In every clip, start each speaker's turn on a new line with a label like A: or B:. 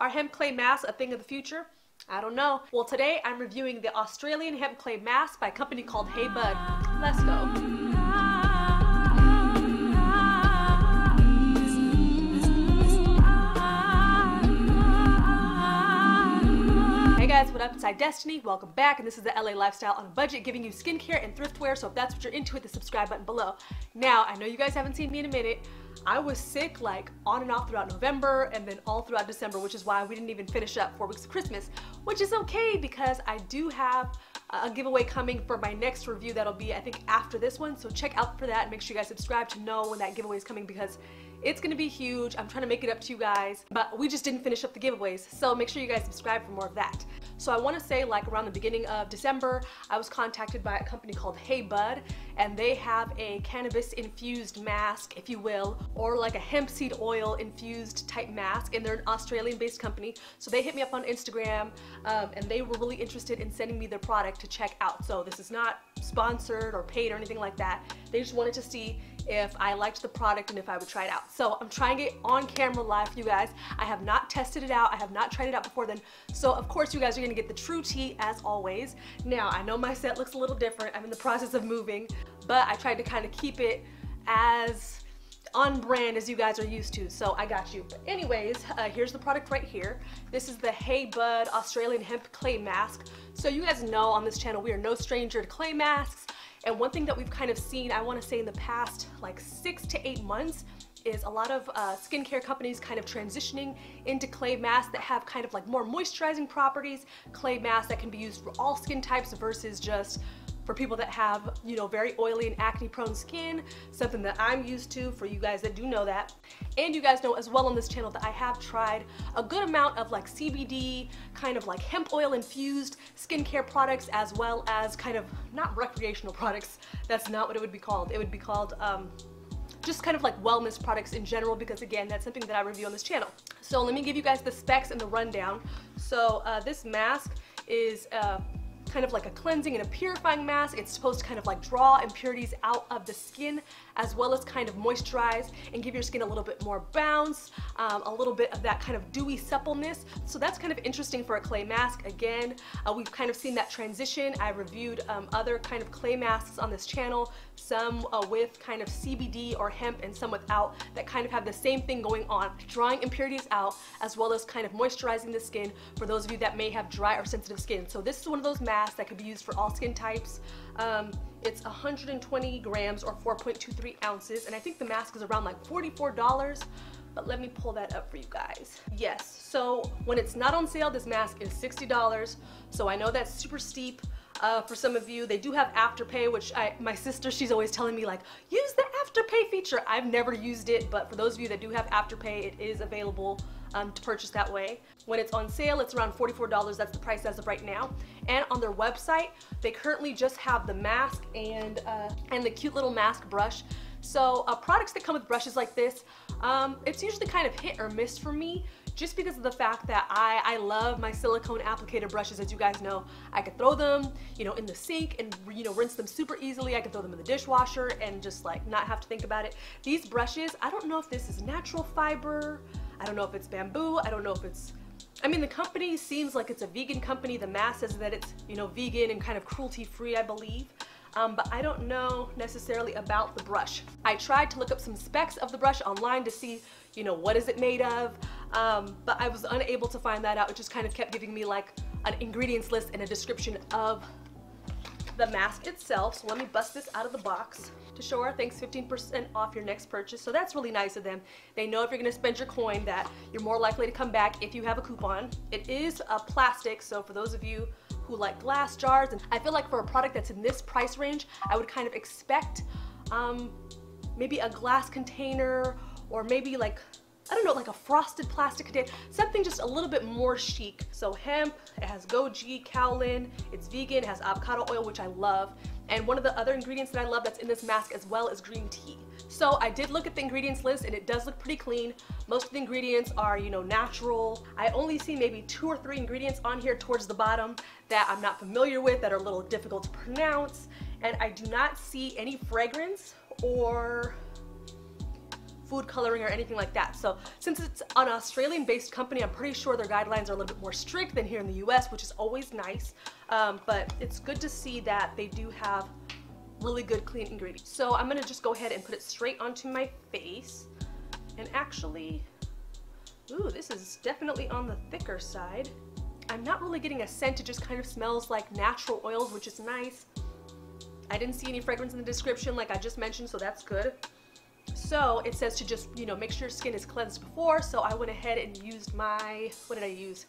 A: Are hemp clay masks a thing of the future? I don't know. Well, today I'm reviewing the Australian hemp clay mask by a company called Hey Bud. Let's go. Hey guys, what up? It's Destiny. Welcome back, and this is the LA Lifestyle on a Budget, giving you skincare and thriftwear. So if that's what you're into, hit the subscribe button below. Now, I know you guys haven't seen me in a minute. I was sick like on and off throughout November and then all throughout December, which is why we didn't even finish up 4 weeks of Christmas, which is okay because I do have a giveaway coming for my next review that'll be, I think, after this one. So check out for that and make sure you guys subscribe to know when that giveaway is coming because it's gonna be huge. I'm trying to make it up to you guys, but we just didn't finish up the giveaways. So make sure you guys subscribe for more of that. So I wanna say like around the beginning of December, I was contacted by a company called Hey Bud, and they have a cannabis infused mask, if you will, or like a hemp seed oil infused type mask, and they're an Australian based company. So they hit me up on Instagram and they were really interested in sending me their product to check out. So this is not sponsored or paid or anything like that. They just wanted to see if I liked the product and if I would try it out. So I'm trying it on camera live for you guys. I have not tested it out. I have not tried it out before then. So of course you guys are gonna get the true tea as always. Now I know my set looks a little different. I'm in the process of moving, but I tried to kind of keep it as on brand as you guys are used to, so I got you. But anyways, here's the product right here. This is the Hey Bud Australian Hemp Clay Mask. So you guys know on this channel we are no stranger to clay masks, and one thing that we've kind of seen, I want to say in the past like 6 to 8 months, is a lot of skincare companies kind of transitioning into clay masks that have kind of like more moisturizing properties, clay masks that can be used for all skin types versus just for people that have, you know, very oily and acne prone skin, something that I'm used to for you guys that do know that. And you guys know as well on this channel that I have tried a good amount of like CBD, kind of like hemp oil infused skincare products, as well as kind of not recreational products. That's not what it would be called. It would be called just kind of like wellness products in general, because again, that's something that I review on this channel. So let me give you guys the specs and the rundown. So this mask is kind of like a cleansing and a purifying mask. It's supposed to kind of like draw impurities out of the skin, as well as kind of moisturize and give your skin a little bit more bounce, a little bit of that kind of dewy suppleness. So that's kind of interesting for a clay mask. Again, we've kind of seen that transition. I reviewed other kind of clay masks on this channel, some with kind of CBD or hemp and some without, that kind of have the same thing going on, drawing impurities out as well as kind of moisturizing the skin for those of you that may have dry or sensitive skin. So this is one of those masks that could be used for all skin types. It's 120 grams or 4.23 ounces, and I think the mask is around like $44, but let me pull that up for you guys. Yes, so when it's not on sale, this mask is $60, so I know that's super steep. For some of you, they do have Afterpay, which my sister, she's always telling me like, use the Afterpay feature. I've never used it, but for those of you that do have Afterpay, it is available to purchase that way. When it's on sale, it's around $44. That's the price as of right now. And on their website, they currently just have the mask and the cute little mask brush. So products that come with brushes like this, it's usually kind of hit or miss for me, just because of the fact that I love my silicone applicator brushes. As you guys know, I could throw them, you know, in the sink and, you know, rinse them super easily. I could throw them in the dishwasher and just like not have to think about it. These brushes, I don't know if this is natural fiber, I don't know if it's bamboo, I don't know if it's, I mean, the company seems like it's a vegan company. The mask says that it's, you know, vegan and kind of cruelty free, I believe. But I don't know necessarily about the brush. I tried to look up some specs of the brush online to see, you know, what is it made of, but I was unable to find that out. It just kind of kept giving me like an ingredients list and a description of the mask itself. So let me bust this out of the box to show our thanks 15% off your next purchase. So that's really nice of them. They know if you're gonna spend your coin that you're more likely to come back if you have a coupon. It is plastic, so for those of you who like glass jars, and I feel like for a product that's in this price range, I would kind of expect maybe a glass container, or maybe like, I don't know, like a frosted plastic container, something just a little bit more chic. So hemp, it has goji, kaolin, it's vegan, it has avocado oil, which I love. And one of the other ingredients that I love that's in this mask as well is green tea. So I did look at the ingredients list and it does look pretty clean. Most of the ingredients are, you know, natural. I only see maybe 2 or 3 ingredients on here towards the bottom that I'm not familiar with, that are a little difficult to pronounce. And I do not see any fragrance or food coloring or anything like that. So since it's an Australian-based company, I'm pretty sure their guidelines are a little bit more strict than here in the US, which is always nice. But it's good to see that they do have really good clean ingredients. So I'm gonna just go ahead and put it straight onto my face. And actually, ooh, this is definitely on the thicker side. I'm not really getting a scent, it just kind of smells like natural oils, which is nice. I didn't see any fragrance in the description like I just mentioned, so that's good. So it says to just, you know, make sure your skin is cleansed before, so I went ahead and used my, what did I use?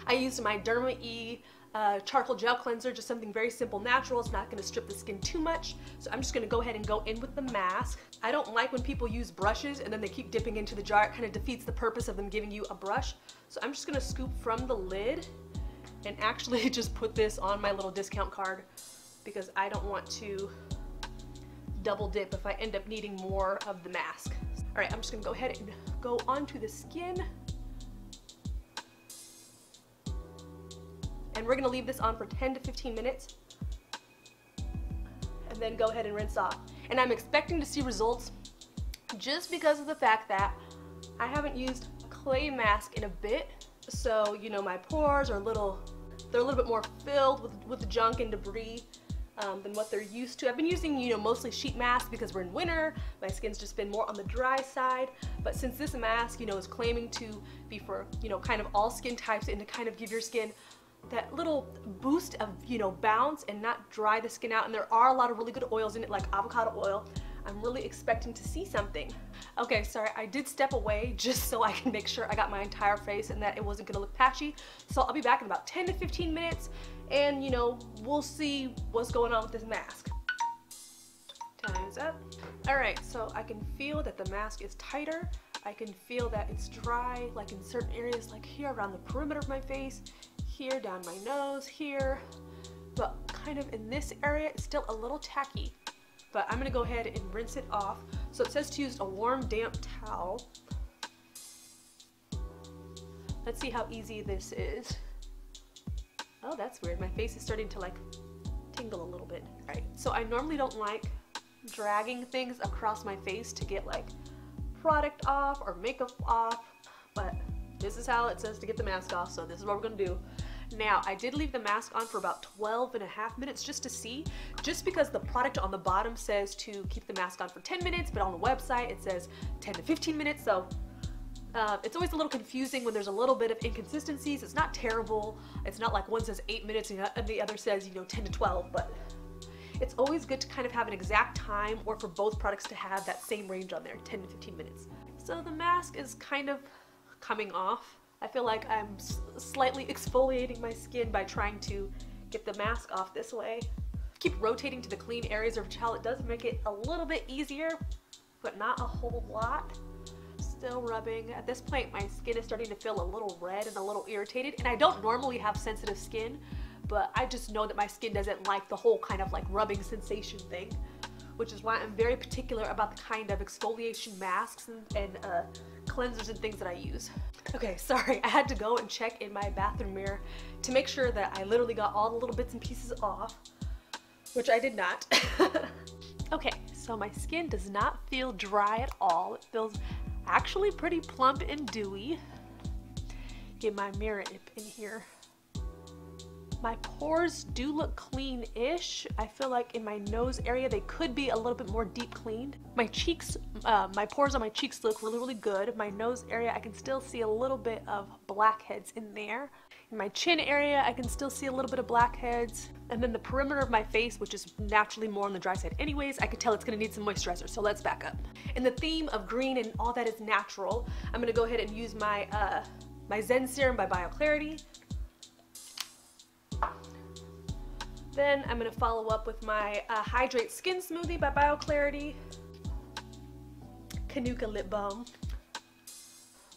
A: I used my Derma E charcoal gel cleanser, just something very simple, natural. It's not going to strip the skin too much. So I'm just going to go ahead and go in with the mask. I don't like when people use brushes and then they keep dipping into the jar. It kind of defeats the purpose of them giving you a brush. So I'm just going to scoop from the lid and actually just put this on my little discount card because I don't want to double dip if I end up needing more of the mask. All right, I'm just going to go ahead and go onto the skin. And we're gonna leave this on for 10 to 15 minutes and then go ahead and rinse off. And I'm expecting to see results just because of the fact that I haven't used a clay mask in a bit. So, you know, my pores are they're a little bit more filled with junk and debris than what they're used to. I've been using, you know, mostly sheet masks because we're in winter. My skin's just been more on the dry side. But since this mask, you know, is claiming to be for, you know, kind of all skin types and to kind of give your skin that little boost of, you know, bounce and not dry the skin out, and there are a lot of really good oils in it like avocado oil, I'm really expecting to see something. Okay, sorry, I did step away just so I can make sure I got my entire face and that it wasn't gonna look patchy. So I'll be back in about 10 to 15 minutes and, you know, we'll see what's going on with this mask. Time's up. All right, so I can feel that the mask is tighter. I can feel that it's dry, like in certain areas, like here around the perimeter of my face, here down my nose, here, but kind of in this area it's still a little tacky. But I'm gonna go ahead and rinse it off. So it says to use a warm, damp towel. Let's see how easy this is. Oh, that's weird. My face is starting to like tingle a little bit. All right, so I normally don't like dragging things across my face to get like product off or makeup off, but this is how it says to get the mask off, so this is what we're gonna do. Now, I did leave the mask on for about 12.5 minutes just to see, just because the product on the bottom says to keep the mask on for 10 minutes, but on the website it says 10 to 15 minutes, so it's always a little confusing when there's a little bit of inconsistencies. It's not terrible. It's not like one says 8 minutes and the other says, you know, 10 to 12, but it's always good to kind of have an exact time or for both products to have that same range on there, 10 to 15 minutes. So the mask is kind of coming off. I feel like I'm slightly exfoliating my skin by trying to get the mask off this way. Keep rotating to the clean areas of the towel. It does make it a little bit easier, but not a whole lot. Still rubbing. At this point, my skin is starting to feel a little red and a little irritated, and I don't normally have sensitive skin, but I just know that my skin doesn't like the whole kind of like rubbing sensation thing, which is why I'm very particular about the kind of exfoliation masks and cleansers and things that I use. Okay, sorry, I had to go and check in my bathroom mirror to make sure that I literally got all the little bits and pieces off, which I did not. Okay, so my skin does not feel dry at all. It feels actually pretty plump and dewy. Get my mirror up in here. My pores do look clean-ish. I feel like in my nose area they could be a little bit more deep cleaned. My cheeks, my pores on my cheeks look really, really good. My nose area, I can still see a little bit of blackheads in there. In my chin area, I can still see a little bit of blackheads. And then the perimeter of my face, which is naturally more on the dry side anyways, I could tell it's gonna need some moisturizer, so let's back up. In the theme of green and all that is natural, I'm gonna go ahead and use my, my Zen Serum by BioClarity. Then I'm going to follow up with my Hydrate Skin Smoothie by BioClarity. Kanuka Lip Balm.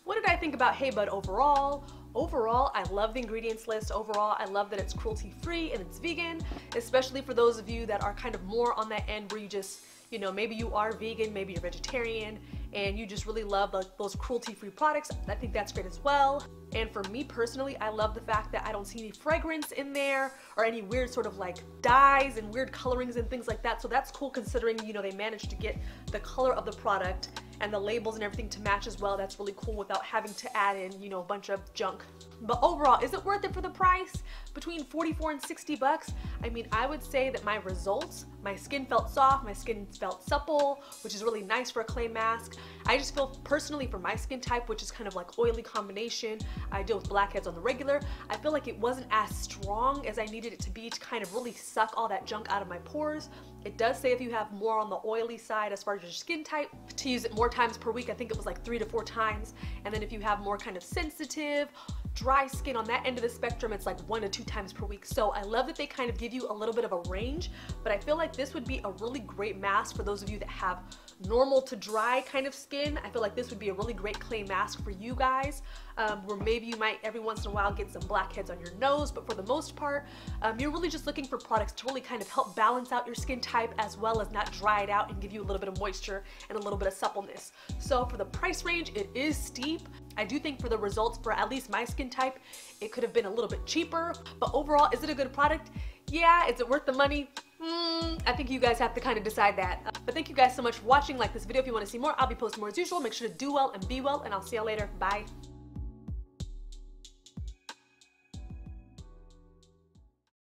A: What did I think about Hey Bud overall? Overall, I love the ingredients list. Overall, I love that it's cruelty-free and it's vegan, especially for those of you that are kind of more on that end where you just, you know, maybe you are vegan, maybe you're vegetarian, and you just really love those cruelty-free products. I think that's great as well. And for me personally, I love the fact that I don't see any fragrance in there or any weird sort of like dyes and weird colorings and things like that. So that's cool considering, you know, they managed to get the color of the product and the labels and everything to match as well. That's really cool without having to add in, you know, a bunch of junk. But overall, is it worth it for the price? Between 44 and 60 bucks? I mean, I would say that my results, my skin felt soft, my skin felt supple, which is really nice for a clay mask. I just feel personally for my skin type, which is kind of like oily combination, I deal with blackheads on the regular, I feel like it wasn't as strong as I needed it to be to kind of really suck all that junk out of my pores. It does say if you have more on the oily side as far as your skin type, to use it more times per week. I think it was like 3 to 4 times. And then if you have more kind of sensitive, dry skin on that end of the spectrum, it's like 1 to 2 times per week. So I love that they kind of give you a little bit of a range, but I feel like this would be a really great mask for those of you that have normal to dry kind of skin. I feel like this would be a really great clay mask for you guys, where maybe you might every once in a while get some blackheads on your nose, but for the most part, you're really just looking for products to really kind of help balance out your skin type as well as not dry it out and give you a little bit of moisture and a little bit of suppleness. So for the price range, it is steep. I do think for the results for at least my skin type, it could have been a little bit cheaper, but overall, is it a good product? Yeah. Is it worth the money? I think you guys have to kind of decide that. But thank you guys so much for watching. Like this video if you want to see more. I'll be posting more as usual. Make sure to do well and be well, and I'll see y'all later. Bye.